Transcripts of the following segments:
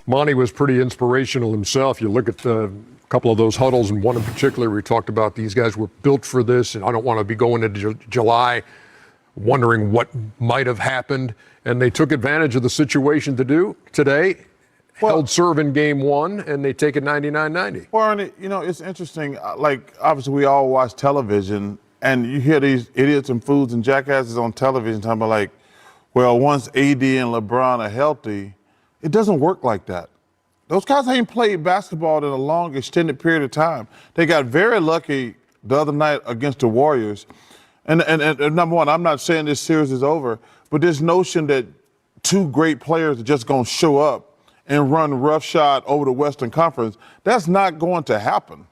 Monty was pretty inspirational himself. You look at a couple of those huddles, and one in particular, we talked about these guys were built for this, and I don't want to be going into July wondering what might have happened. And they took advantage of the situation to do today. Held serve in game one, and they take it 99-90. Well, Ernie, it's interesting. Like, obviously, we all watch television, and you hear these idiots and fools and jackasses on television talking about, like, well, once AD and LeBron are healthy, it doesn't work like that. Those guys ain't played basketball in a long, extended period of time. They got very lucky the other night against the Warriors. And number one, I'm not saying this series is over, but this notion that two great players are just going to show up and run roughshod over the Western Conference, that's not going to happen.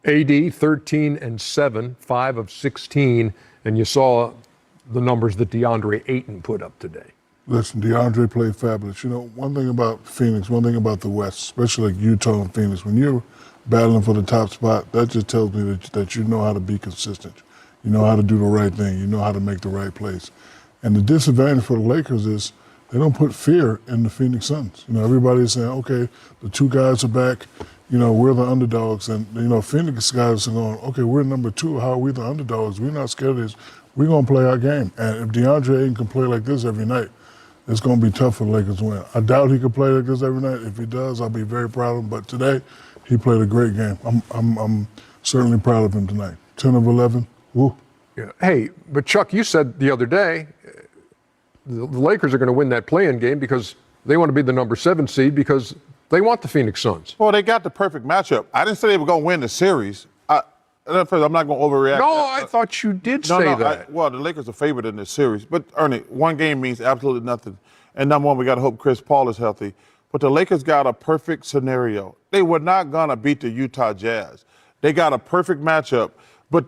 AD 13-7, 5 of 16, and you saw the numbers that DeAndre Ayton put up today. Listen, DeAndre played fabulous. One thing about Phoenix, one thing about the West, especially like Utah and Phoenix, when you're battling for the top spot, that just tells me that you know how to be consistent. You know how to do the right thing. You know how to make the right plays. And the disadvantage for the Lakers is they don't put fear in the Phoenix Suns. Everybody's saying, okay, the two guys are back. We're the underdogs. And, Phoenix guys are going, okay, we're number two. How are we the underdogs? We're not scared of this. We're going to play our game. And if DeAndre Ayton can play like this every night, it's going to be tough for the Lakers to win. I doubt he can play like this every night. If he does, I'll be very proud of him. But today, he played a great game. I'm certainly proud of him tonight. 10 of 11. Woo. Yeah. Hey, but Chuck, you said the other day, the Lakers are going to win that play-in game because they want to be the number 7 seed because they want the Phoenix Suns. Well, they got the perfect matchup. I didn't say they were going to win the series. I'm not going to overreact. No, I thought you did say that. Well, the Lakers are favored in this series. But, Ernie, one game means absolutely nothing. And number one, we got to hope Chris Paul is healthy. But the Lakers got a perfect scenario. They were not going to beat the Utah Jazz. They got a perfect matchup. But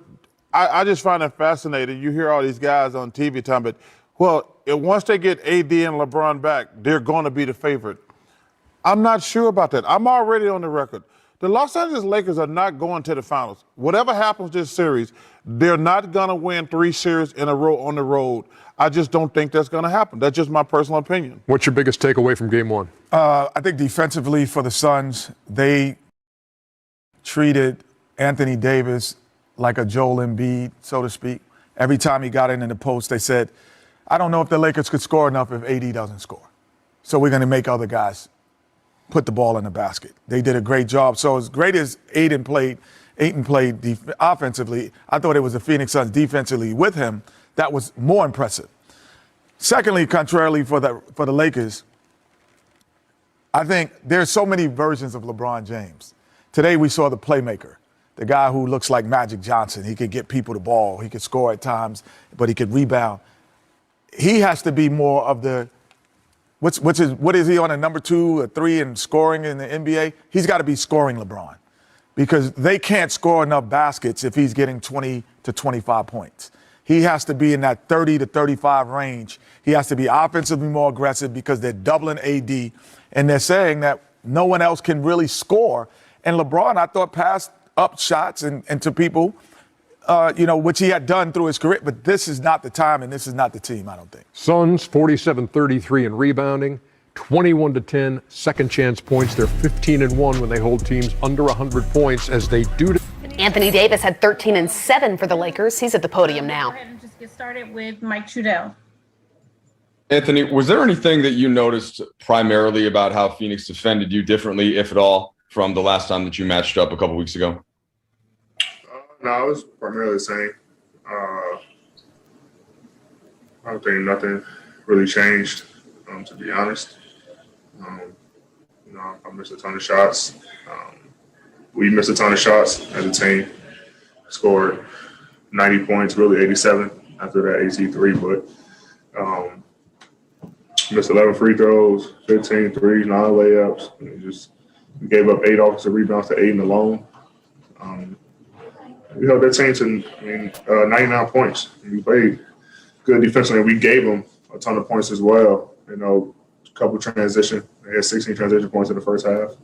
I just find it fascinating. You hear all these guys on TV talking about, well, once they get AD and LeBron back, they're going to be the favorite. I'm not sure about that. I'm already on the record. The Los Angeles Lakers are not going to the finals. Whatever happens this series, they're not going to win 3 series in a row on the road. I just don't think that's going to happen. That's just my personal opinion. What's your biggest takeaway from game one? I think defensively for the Suns, they treated Anthony Davis like a Joel Embiid, so to speak. Every time he got in the post, they said, I don't know if the Lakers could score enough if AD doesn't score. So we're going to make other guys put the ball in the basket. They did a great job. So as great as Ayton played offensively, I thought it was the Phoenix Suns defensively with him that was more impressive. Secondly, contrarily for the Lakers, I think there's so many versions of LeBron James. Today we saw the playmaker, the guy who looks like Magic Johnson. He could get people the ball. He could score at times, but he could rebound. He has to be more of the what is he on a number 2 or 3 in scoring in the NBA? He's got to be scoring LeBron because they can't score enough baskets if he's getting 20 to 25 points. He has to be in that 30 to 35 range. He has to be offensively more aggressive because they're doubling AD and they're saying that no one else can really score. And LeBron, I thought, passed up shots and to people, which he had done through his career. But this is not the time and this is not the team, I don't think. Suns 47-33 in rebounding, 21-10 second chance points. They're 15-1 when they hold teams under 100 points, as they do. Anthony Davis had 13-7 for the Lakers. He's at the podium now. Go ahead and just get started with Mike Trudell. Anthony, was there anything that you noticed primarily about how Phoenix defended you differently, if at all, from the last time that you matched up a couple weeks ago? No, it was primarily the same. I don't think nothing really changed, to be honest. I missed a ton of shots. We missed a ton of shots as a team. Scored 90 points, really 87 after that AC3, but missed 11 free throws, 15 threes, 9 layups. We gave up 8 offensive rebounds to Aiden alone. We held that team to 99 points. We played good defensively. We gave them a ton of points as well. A couple transition. They had 16 transition points in the first half.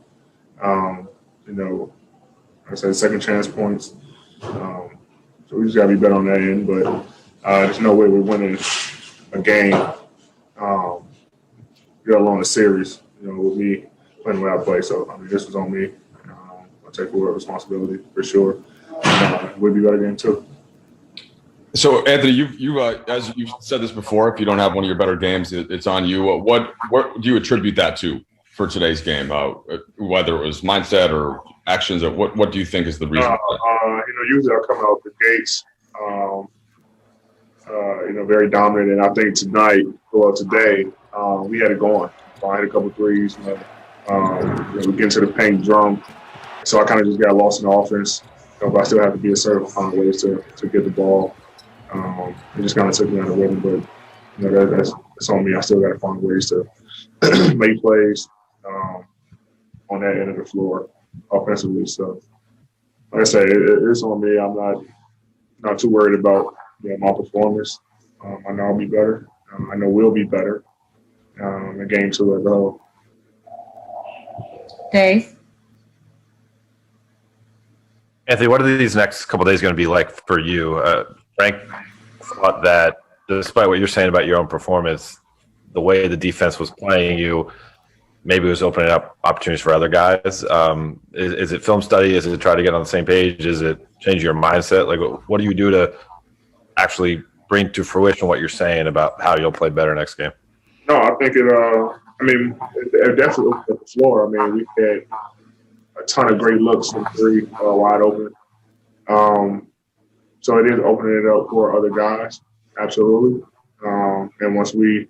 Like I said, second chance points. So we just got to be better on that end. But there's no way we're winning a game, let alone a series. With me playing the way I play. So, I mean, this was on me. I'll take full responsibility for sure. We'll be better game too. So, Anthony, you as you said this before, if you don't have one of your better games, it's on you. What do you attribute that to for today's game? Whether it was mindset or actions, or what do you think is the reason? Usually I come out the gates, very dominant, and I think today, we had it going. I had a couple threes. We get into the paint drunk, so I kind of just got lost in the offense. But I still have to be assertive on ways to get the ball. It just kind of took me out of rhythm, but that's on me. I still got to find ways to make plays on that end of the floor offensively. So, like I say, it's on me. I'm not too worried about my performance. I know I'll be better. I know we'll be better in game 2 as well. Dave? Anthony, what are these next couple of days going to be like for you? Frank thought that despite what you're saying about your own performance, the way the defense was playing you, maybe it was opening up opportunities for other guys. Is it film study? Is it try to get on the same page? Is it change your mindset? Like, what do you do to actually bring to fruition what you're saying about how you'll play better next game? No, I think it definitely opened up the floor. I mean, we had a ton of great looks from 3 wide open. So it is opening it up for other guys, absolutely. And once we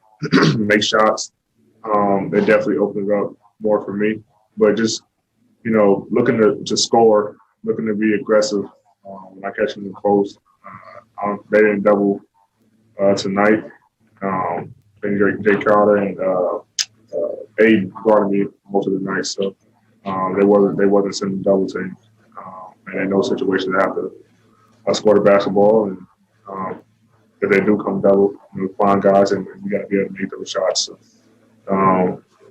make shots, it definitely opens up more for me. But just, looking to score, looking to be aggressive when I catch them in the post. They didn't double tonight. I think Jay Crowder and Abe guarded me most of the night, so they wasn't sending double teams. And in those situations, I have to score the basketball, and if they do come double, find guys, and we got to be able to make those shots. So,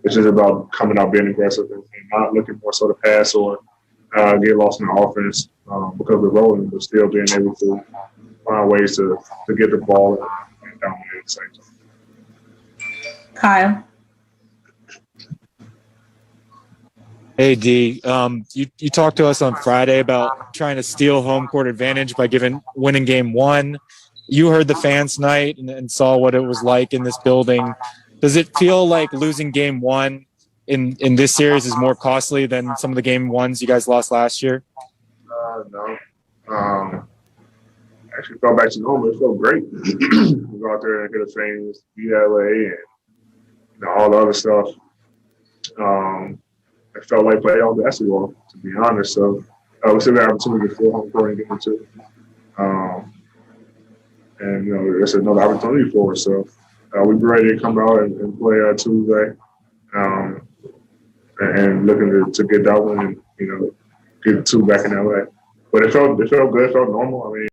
it's just about coming out, being aggressive, and not looking more so to pass or get lost in the offense because we're rolling, but still being able to find ways to get the ball and dominate at the same time. Kyle? Hey, D. You talked to us on Friday about trying to steal home court advantage by winning game 1. You heard the fans tonight and saw what it was like in this building. Does it feel like losing game 1 in this series is more costly than some of the game 1s you guys lost last year? No. Actually felt back to normal. It felt great. We go out there and hit the fans, beat LA, and all the other stuff. It felt like playoff basketball, to be honest. So we still got an opportunity to fill home court and game 2. And it's another opportunity for us. So we're ready to come out and play Tuesday, and looking to get that one and get 2 back in LA. But it felt good. It felt normal. I mean.